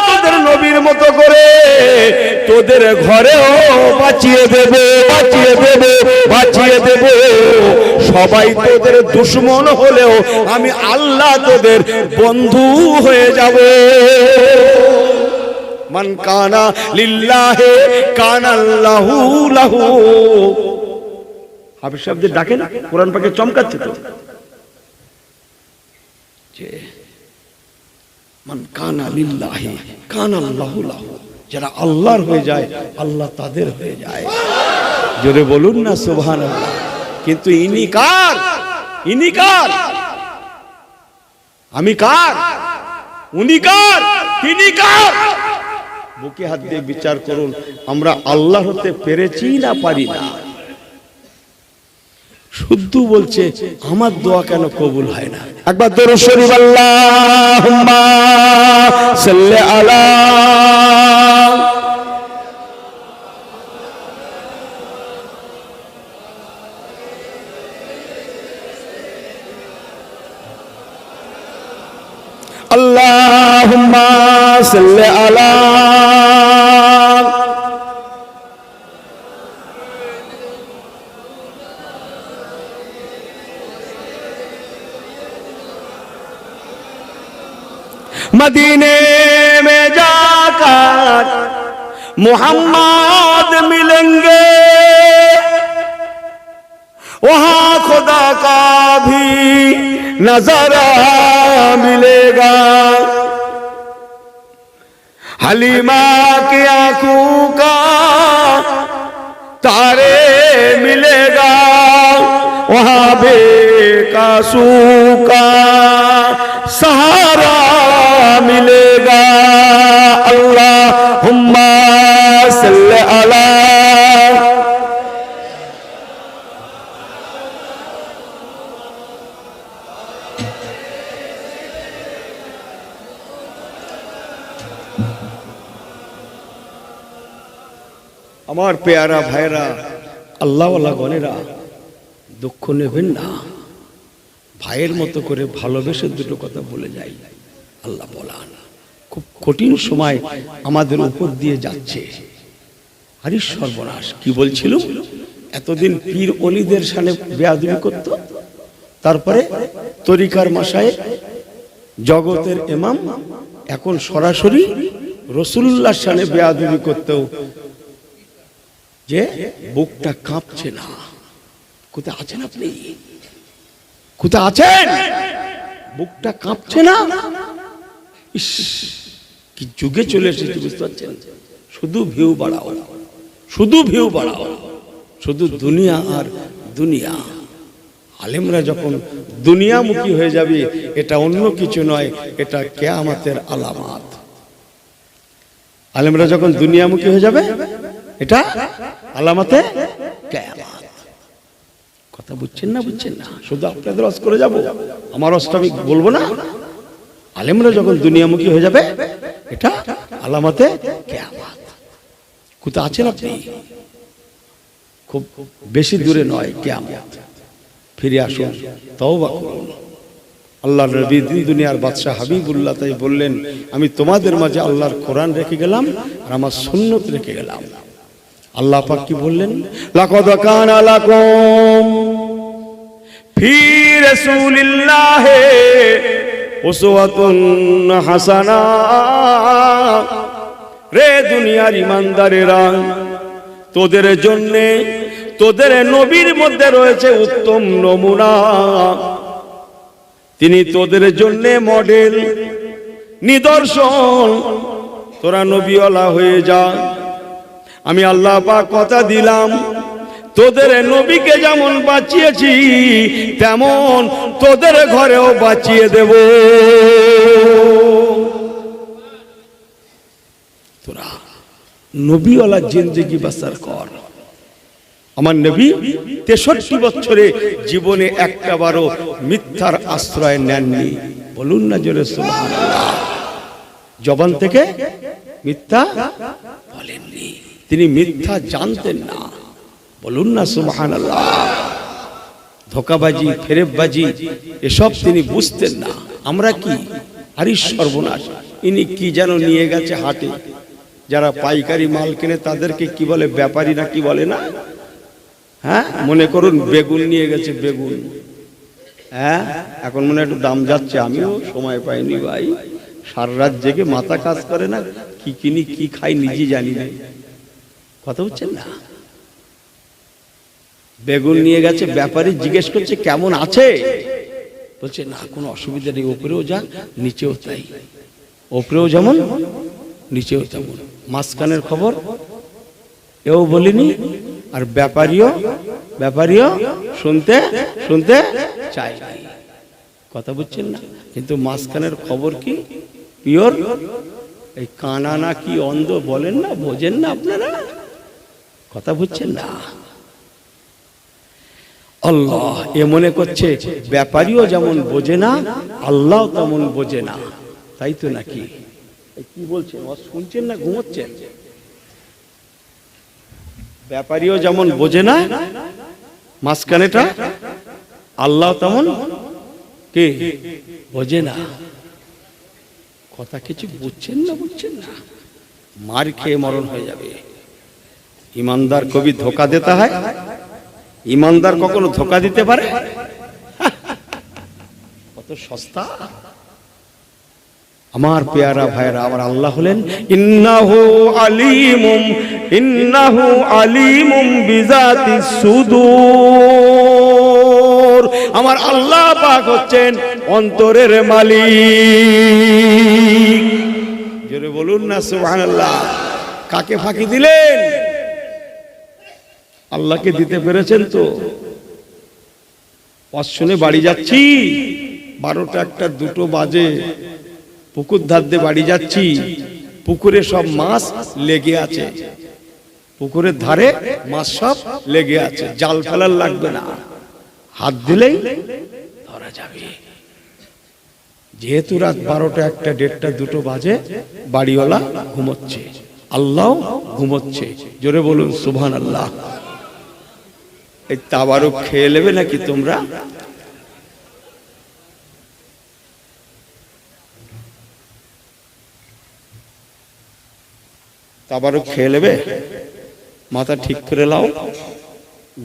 তোদের নবীর মতো করে তোদের ঘরেও বাঁচিয়ে দেব। সবাই তোদের দুশমন হলেও আমি আল্লাহ তোদের বন্ধু হয়ে যাব। মান কানা লিল্লাহি কানাল্লাহু লাহু। হাফেজ সাহেবদের ডাকে না, কোরআন পাকে চমকাচ্ছে তো, যে মান কানা লিল্লাহি কানাল্লাহু লাহু। যারা আল্লাহর হয়ে যায় আল্লাহ তাদের হয়ে যায়। জোরে বলুন না সুবহানাল্লাহ। কিন্তু ইনি কার? আমি কার? উনি কার? তিনি কার? বুকে হাত দিয়ে বিচার করুন, আমরা আল্লাহ হতে পেরেছি না পারি না? শুদ্ধ বলছে আমার দোয়া কেন কবুল হয় না? একবার দরুদ শরীফ আল্লাহুম্মা সাল্লি আলা। আল্লাহুম্মা সাল্লি আলা मदीने में जाकर मोहम्मद मिलेंगे, वहां खुदा का भी नजारा मिलेगा। हलीमा की आंखों का तारे मिलेगा, वहां बेकासू का सहारा मिलेगा। अल्लाहुम्मा सल्ली अला আমার পেয়ারা ভাইরা, আল্লাহওয়ালা গণেরা, দুঃখ নেবেন না। ভাইয়ের মতো করে ভালোবেসে দুটো কথা বলে যাই। আল্লাহ বলান খুব কঠিন সময় আমাদের উপর দিয়ে যাচ্ছে। আরে সর্বনাশ, কি বলছিল? এতদিন পীর অলিদের সামনে বেয়াদবি করত, তারপরে তরিকার মাসায় জগতের ইমাম, এখন সরাসরি রাসূলুল্লাহর সামনে বেয়াদবি করতেও যে বুকটা কাঁপছে না। কোথায় আছেন আপনি? কোথায় আছেন? বুকটা কাঁপছে না? ইস, কি যুগে চলে এসেছে বুঝতে পারছেন? শুধু ভিউ বাড়াও, শুধু ভিউ বাড়াও, শুধু দুনিয়া আর দুনিয়া। আলেমরা যখন দুনিয়ামুখী হয়ে যাবে, এটা অন্য কিছু নয়, এটা কিয়ামতের আলামত। আলেমরা যখন দুনিয়ামুখী হয়ে যাবে, এটা আলামতে কিয়ামত। কথা বুঝছেন না? বুঝছেন না? শুধু আপনাদের ওয়াজ করে যাব, আমার ওয়াজটা আমি বলবো না। আলেমরা যখন দুনিয়ামুখী হয়ে যাবে, এটা আলামতে কিয়ামত। কোথায় আছেন আপনি? খুব বেশি দূরে নয় কিয়ামত। ফিরে আসুন, তওবা করুন। আল্লাহর নবী দিন দুনিয়ার বাদশা হাবিবুল্লাহ তাই বললেন, আমি তোমাদের মাঝে আল্লাহর কোরআন রেখে গেলাম আর আমার সুন্নত রেখে গেলাম। আল্লাহ পাক কি বললেন? লাকাদ কানা লাকুম ফি রাসূলিল্লাহি উসওয়াতুন হাসানা। রে দুনিয়ার ইমানদারেরা, তোদের জন্য তোদের নবীর মধ্যে রয়েছে উত্তম নমুনা। তিনি তোদের জন্য মডেল, নিদর্শন। তোরা নবীওয়ালা হয়ে যা। আমি আল্লাহ পাক কথা দিলাম, তোদের নবীকে যেমন বাঁচিয়েছি, তেমন তোদের ঘরেও বাঁচিয়ে দেব। তোরা নবীওয়ালা জিন্দেগি বাসার কর। আমার নবী 63 বছরে জীবনে একটাবারও মিথ্যার আশ্রয় নেননি। বলুন না জোরে সুবহানাল্লাহ। জবান থেকে মিথ্যা বলেননি। তিনি মিথ্যা জানতেন না। বলুন না সুবহানাল্লাহ। ধোঁকাবাজি, ফেরেববাজি এসব তিনি বুঝতেন না। আমরা কি? আরে সর্বনাশ, ইনি কি যেন নিয়ে গেছে হাটে। যারা পাইকারি মাল কিনে তাদেরকে কি বলে? ব্যাপারী না কি বলে না? হ্যাঁ, মনে করুন বেগুন নিয়ে গেছে, বেগুন। হ্যাঁ, এখন মনে একটু দাম যাচ্ছে। আমিও সময় পাইনি ভাই, সারা রাত জেগে মাথা কাজ করে না, কি কিনি কি খাই নিজে জানি না। কথা বুঝছেন না? বেগুন নিয়ে গেছে, ব্যাপারী জিজ্ঞেস করছে কেমন আছে? বলছে না, কোনো অসুবিধা নেই, ওপরেও যা নিচেও তাই। ওপরেও যেমন নিচেও তেমন। মাঝখানের খবর এও বলিনি, আর ব্যাপারীও শুনতে শুনতে চাই। কথা বুঝছেন না? কিন্তু মাঝখানের খবর কি পিওর। এই কানা না কি অন্ধ বলেন না, বোঝেন না আপনারা? কথা বুঝছেন না? আল্লাহ এ মনে করছে ব্যাপারীও যেমন বোঝে না, আল্লাহ তেমন বোঝে না, তাই তো নাকি? কি বলছেন? শুনছেন না ঘুমোচ্ছেন? ব্যাপারীও যেমন বোঝে না মাঝখানেটা, আল্লাহ তেমন কে বোঝে না। কথা কিছু বুঝছেন না? মার খেয়ে মরণ হয়ে যাবে। ইমানদার কবি ধোকা দিতে হয়? ইমানদার কখনো ধোকা দিতে পারে? কত সস্তা। আমার পেয়ারা ভাইরা, আমার আল্লাহ হলেন ইন্নাহু আলিমুম বিজাতিস সুদূর। আমার আল্লাহ পাক হচ্ছেন অন্তরের মালিক। জোরে বলুন না সুবহানাল্লাহ। কাকে ফাঁকি দিলেন? আল্লাহকে দিতে পেরেছেন তো? শুনে বাড়ি যাচ্ছি, 12টা 1টা 2টো বাজে, পুকুর ধার দিয়ে বাড়ি যাচ্ছি, পুকুরে সব মাছ লেগে আছে, পুকুরের ধারে মাছ সব লেগে আছে, জাল ফেলার লাগবে না, হাত দিলেই ধরা যাবে। যেহেতু রাত 12টা 1টা 1:30 2টো বাজে, বাড়িওয়ালা ঘুমোচ্ছে, আল্লাহ ঘুমোচ্ছে। জোরে বলুন সুবহানাল্লাহ। এই তাবারুক খেয়ে নেবে নাকি তোমরা? তাবারুক খেয়ে নেবে? মাথা ঠিক করে লাও,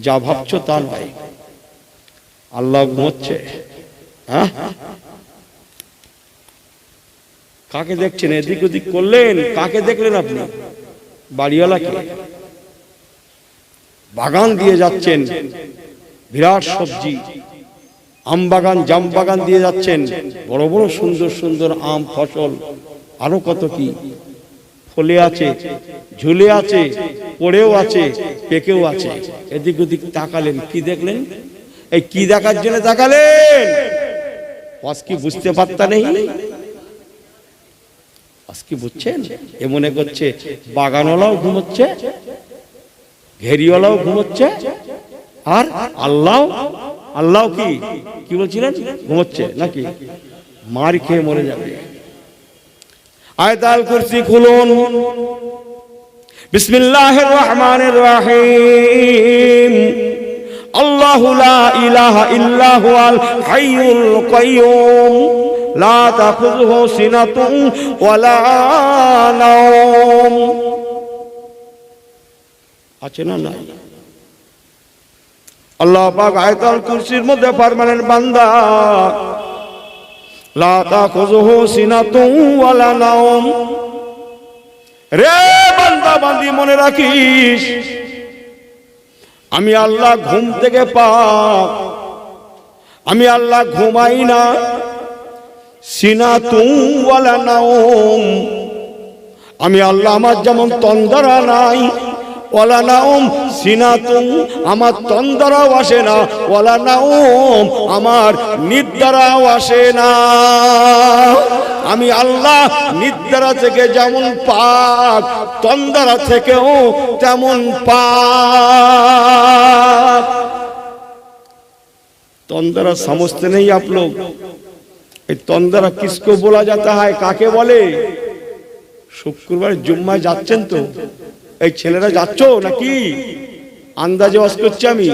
যা ভাবছো তা নয়। আল্লাহ ঘুমোচ্ছে। হ্যাঁ, কাকে দেখছেন? এদিক ওদিক করলেন, কাকে দেখলেন আপনি? বাড়িওয়ালাকে। বাগান দিয়ে যাচ্ছেন, বিরাট সবজি, আম বাগান, জাম বাগান দিয়ে যাচ্ছেন, বড় বড় সুন্দর সুন্দর আম ফসল, আরো কত কি ফলে আছে, ঝুলে আছে, পড়েও আছে, পেকেও আছে। এদিক ওদিক তাকালেন, কি দেখলেন? এই কি দেখার জন্য তাকালেন? কি বুঝতে পারতা নেই? আজকে বুঝছেন? এ মনে করছে বাগানওয়ালাও ঘুমোচ্ছে, ঘেরিওয়ালাও ঘুমোচ্ছে, আর আল্লাহ কি বলছিলেন? ঘুমোচ্ছে নাকি? মার খেয়ে মরে যাবে। আয়াতুল কুরসি খুলুন। বিসমিল্লাহির রহমানির রহিম। আল্লাহু লা ইলাহা ইল্লা হুয়াল হাইয়ুল কাইয়্যুম লা তাখুযুহু সিনাতুন ওয়ালা নাওম। আছে না নাই? আল্লাহ পাক আয়াতুল কুরসির মধ্যে ফরমানেন, বান্দা লা তাখুযুহু সিনাতুন ওয়ালা নাওম। রে বান্দা বান্দি, মনে রাখিস আমি আল্লাহ ঘুম থেকে পাক, আমি আল্লাহ ঘুমাই না। সিনাতুন ওয়ালা নাওম, আমি আল্লাহ আমার যেমন তন্দ্রা নাই, ওয়ালা নাওম সিনাতুন, আমার তন্দ্রাও আসে না, ওয়ালা নাওম, আমার নিদ্রাও আসে না। আমি আল্লাহ নিদ্রা থেকে যেমন পাক, তন্দ্রা থেকেও তেমন পাক। तंदरा समझते नहीं आप लोग। तंदरा किसको बोला जाता है, काके बोले? शुक्रवार जुम्मा যাচ্ছেন তো? এই ছেলেরা যাচ্ছো নাকি? আন্দাজে ওয়াজ করছি আমি।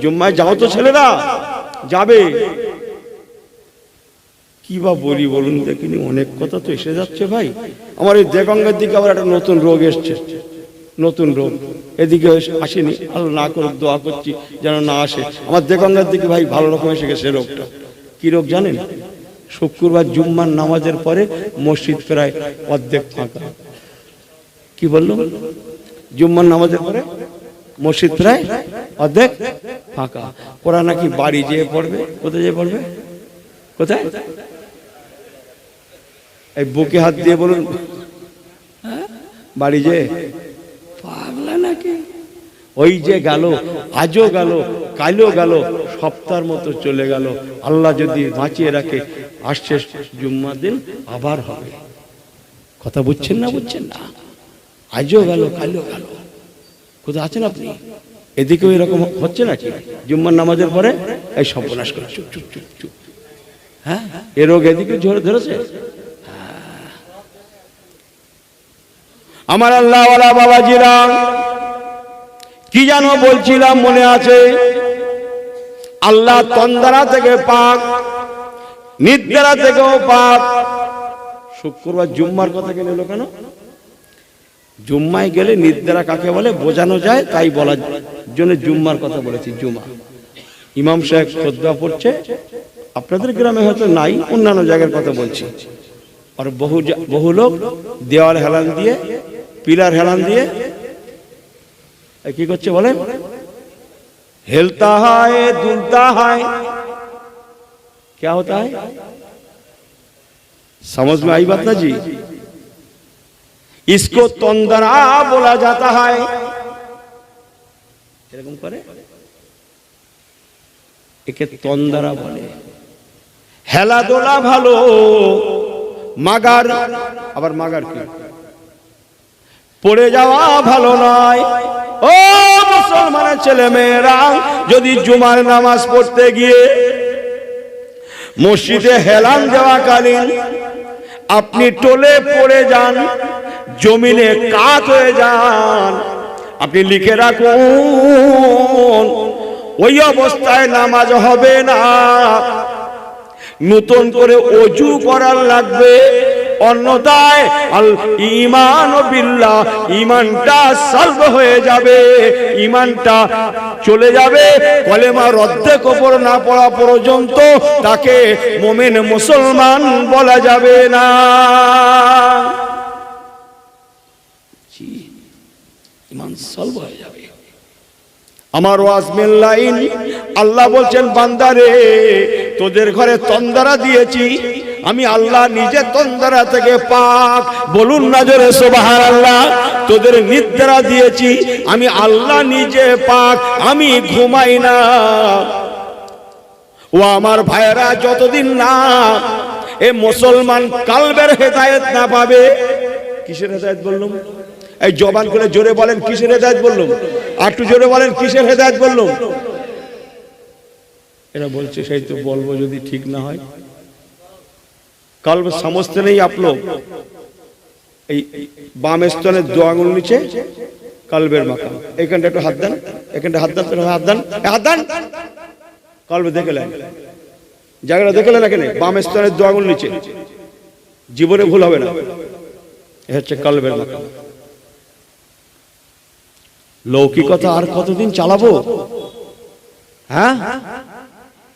জুম্মায় যাও তো ছেলেরা? যাবে। কি বা বলি বলুন দেখিনি, অনেক কথা তো এসে যাচ্ছে ভাই। আমার এই দেগঙ্গার দিকে আবার একটা নতুন রোগ এসছে, নতুন রোগ। এদিকে আসেনি, আল্লাহ না করে দোয়া করছি যেন না আসে। আমার দেগঙ্গার দিকে ভাই ভালো রকম এসে গেছে রোগটা। কি রোগ জানেন? শুক্রবার জুম্মার নামাজের পরে মসজিদ প্রায় অর্ধেক ফাঁকা। কি বললো? জুম্মার নামাজের পরে মসজিদ প্রায় অর্ধেক ফাঁকা। ওরা নাকি বাড়ি যেয়ে পড়বে। কোথায় যেয়ে পড়বে? কোথায়? এই বুকে হাত দিয়ে বলুন, বাড়ি যেয়ে। পাগলা নাকি? ওই যে গেল, আজও গেল, কালও গেল, সপ্তাহের মতো চলে গেল। আল্লাহ যদি বাঁচিয়ে রাখে, আসছে জুম্মার দিন আবার হবে। কথা বুঝছেন না? বুঝছেন না? আজও গেল, কালও গেল। কোথায় আছেন আপনি? এদিকেও এরকম হচ্ছে নাকি? জুম্মার নামাজের পরে এই সর্বনাশ করে চুপ চুপ চুপ চুপ। হ্যাঁ, এ রোগ এদিকে ধরেছে। আমার আল্লাহ ওয়ালা বাবাজিরা, কি জানো বলছিলাম মনে আছে? আল্লাহ তন্দ্রা থেকে পাক, নিদ্রা থেকেও পাক, শুক্রবার জুম্মার কথা কেন এলো কেন? জুম্মায় গেলে নিদ্রা কাকে বলে বোঝানো যায়, তাই বলার জন্য জুম্মার কথা বলেছি। জুমা ইমাম সাহেব খুতবা পড়ছে, আপনাদের গ্রামে হয়তো নাই, অন্যান্য জায়গার কথা বলছি। আর বহু লোক দেওয়াল হেলান দিয়ে, পিলার হেলান দিয়ে কি করছে বলেন? हिलता है दुलता है, क्या होता है? समझ में आई बात ना जी? इसको तंदरा बोला जाता है। এরকম করে একে তন্দরা বলে। হেলাদোলা ভালো, মাগার, আবার মাগার কি? পড়ে যাওয়া ভালো নয়। ও মুসলমানের ছেলে মেয়েরা, যদি জুমার নামাজ পড়তে গিয়ে মসজিদে হেলান দেওয়াকালীন আপনি টলে পড়ে যান, জমিনে কাত হয়ে যান, আপনি লিখে রাখুন ওই অবস্থায় নামাজ হবে না, নতুন করে ওযু করার লাগবে। অন্যথায় আল ঈমান বিল্লাহ, ঈমানটা সালব হয়ে যাবে, ঈমানটা চলে যাবে। কলেমা রদ্দে কবর না পড়া পর্যন্ত তাকে মুমিন মুসলমান বলা যাবে না। ঈমান সালব হয়ে যাবে। আমার ওয়াজমের লাইন, আল্লাহ বলছেন বান্দারে তোদের ঘরে তন্দরা দিয়েছি, আমি আল্লাহ নিজে তন্দরা থেকে পাক, বলুন না জোরে সুবহানাল্লাহ। তোদের নিদ্রা দিয়েছি, আমি আল্লাহ নিজে পাক, আমি ঘুমাই না। ও আমার ভাইরা, যতদিন না এ মুসলমান কালবের হেদায়েত না পাবে, কিসের হেদায়েত বললাম? এই জবান করে জোরে বলেন কিসের হেদায়েত বললাম? আর একটু জোরে বলেন কিসের হেদায়েত বললাম? এরা বলছে সেই তো বলবো যদি ঠিক না হয়। कल्ब समझते नहीं आप लोग? बाम स्तने दो आंगुल नीचे कल्बेर माकाम, एखानटा एकटु हाथ देन, एखानटा हाथ देन, हाथ देन, हाथ देन, कल्ब देखे लेन, জায়গাটা দেখে নেন। এখানে বাম স্তনের দো আঙ্গুল নিচে, জীবনে ভুল হবে না। এ হচ্ছে কলবের মাকাম। লৌকিকতা আর কতদিন চালাবো? হ্যাঁ,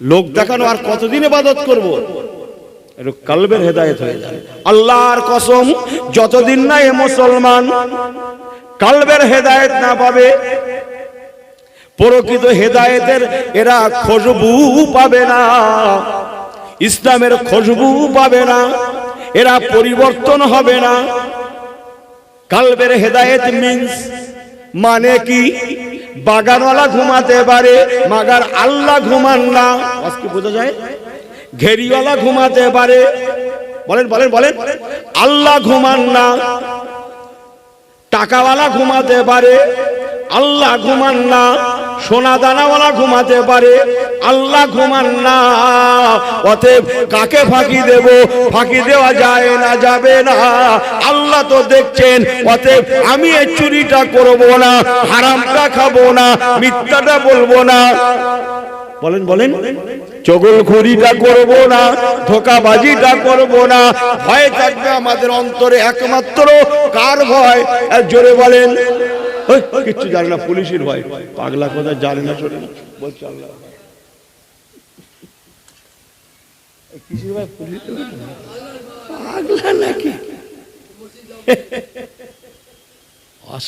লোক দেখানো আর কতদিন ইবাদত করব? একটু কলবের হেদায়েত হয়ে যায়। আল্লাহর কসম, যতদিন না এ মুসলমান কলবের হেদায়েত না পাবে, প্রকৃত হেদায়েতের এরা খুশবু পাবে না, ইসলামের খুশবু পাবে না, এরা পরিবর্তন হবে না। কলবের হেদায়েত মিন্স মানে কি? বাগানওয়ালা ঘুমাতে পারে, মাগার আল্লাহ ঘুমান না। আজকে বোঝা যায়? ঘেরিওয়ালা ঘুমাতে পারে, বলেন বলেন বলেন, আল্লাহ ঘুমান না। টাকাওয়ালা ঘুমাতে পারে, আল্লাহ ঘুমান না। সোনা দানাওয়ালা ঘুমাতে পারে, আল্লাহ ঘুমান না। অতএব কাকে ফাঁকি দেব? ফাঁকি দেওয়া যায় না, যাবে না। আল্লাহ তো দেখছেন। অতএব আমি এই চুরিটা করব না, হারামটা খাবো না, মিথ্যাটা বলবো না, বলেন বলেন, চগলখড়িটা করব না, ধোঁকাবাজিটা করব না। ভয় থাকবে আমাদের অন্তরে, একমাত্র কার ভয়? জোরে বলেন। কিচ্ছু জানে না, পুলিশের ভয়। পাগলা কথা জানে না, শোনে না, বলছে আল্লাহ। কিসের ভয়? পুলিশের পাগলা নাকি?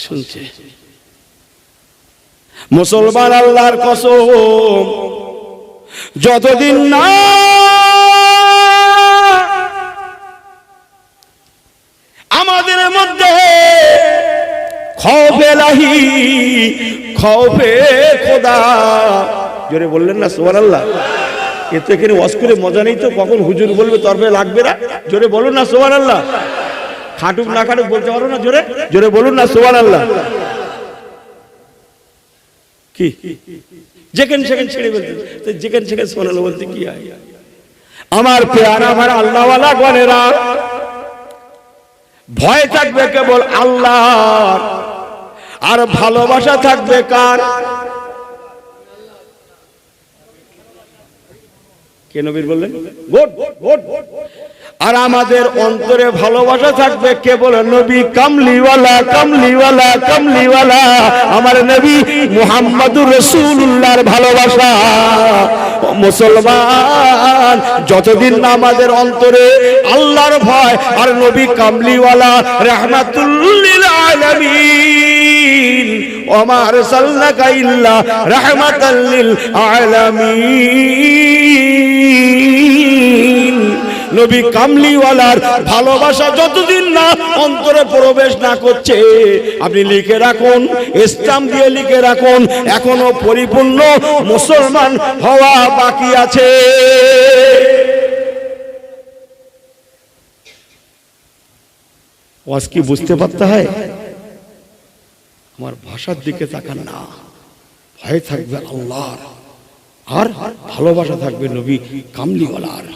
শুনছে মুসলমান, আল্লাহর কসম, যতদিন না আমাদের মধ্যে খৌফে লাহি, খৌফে খোদা, জোরে বললেন না সুবহানাল্লাহ। এতে এখানে ওয়াজ করে মজা নেই তো, কখন হুজুর বলবে তরবে লাগবে না। জোরে বলুন না সুবহানাল্লাহ। খাটুক না খাটুক বলতে পারো না, জোরে জোরে বলুন না সুবহানাল্লাহ। কি যেখানে সেখানে ছেড়ে বলতে, যেখানে সেখানে সুবহানাল্লাহ বলতে কি হয়? আমার পেয়ারা, আমার আল্লাহওয়ালা গণেরা, ভয় থাকবে কেবল আল্লাহর, আর ভালোবাসা থাকবে কার? কে নবীর বললেন? Good good. আর আমাদের অন্তরে ভালোবাসা থাকবে কেবল নবী কামলিওয়ালা কামলিওয়ালা কামলিওয়ালা আমার নবী মুহাম্মদুর রাসূলুল্লাহর ভালোবাসা। মুসলমান, যতদিন না আমাদের অন্তরে আল্লাহর ভয় আর নবী কামলিওয়ালা রাহমাতুল লিল আলামিন ওমা আরসালনাকা ইল্লা রাহমাতাল লিল আলামিন নবী কামলিওয়ালার ভালোবাসা যতদিন না অন্তরে প্রবেশ না করছে, আপনি লিখে রাখুন, স্ট্যাম্প দিয়ে লিখে রাখুন, এখনো পরিপূর্ণ মুসলমান হওয়া বাকি আছে। ওয়াজ কি বুঝতে পারতে হয়? আমার ভাষার দিকে তাকান না, ভয় থাকবে আল্লাহর আর ভালোবাসা থাকবে নবী কামলিওয়ালার।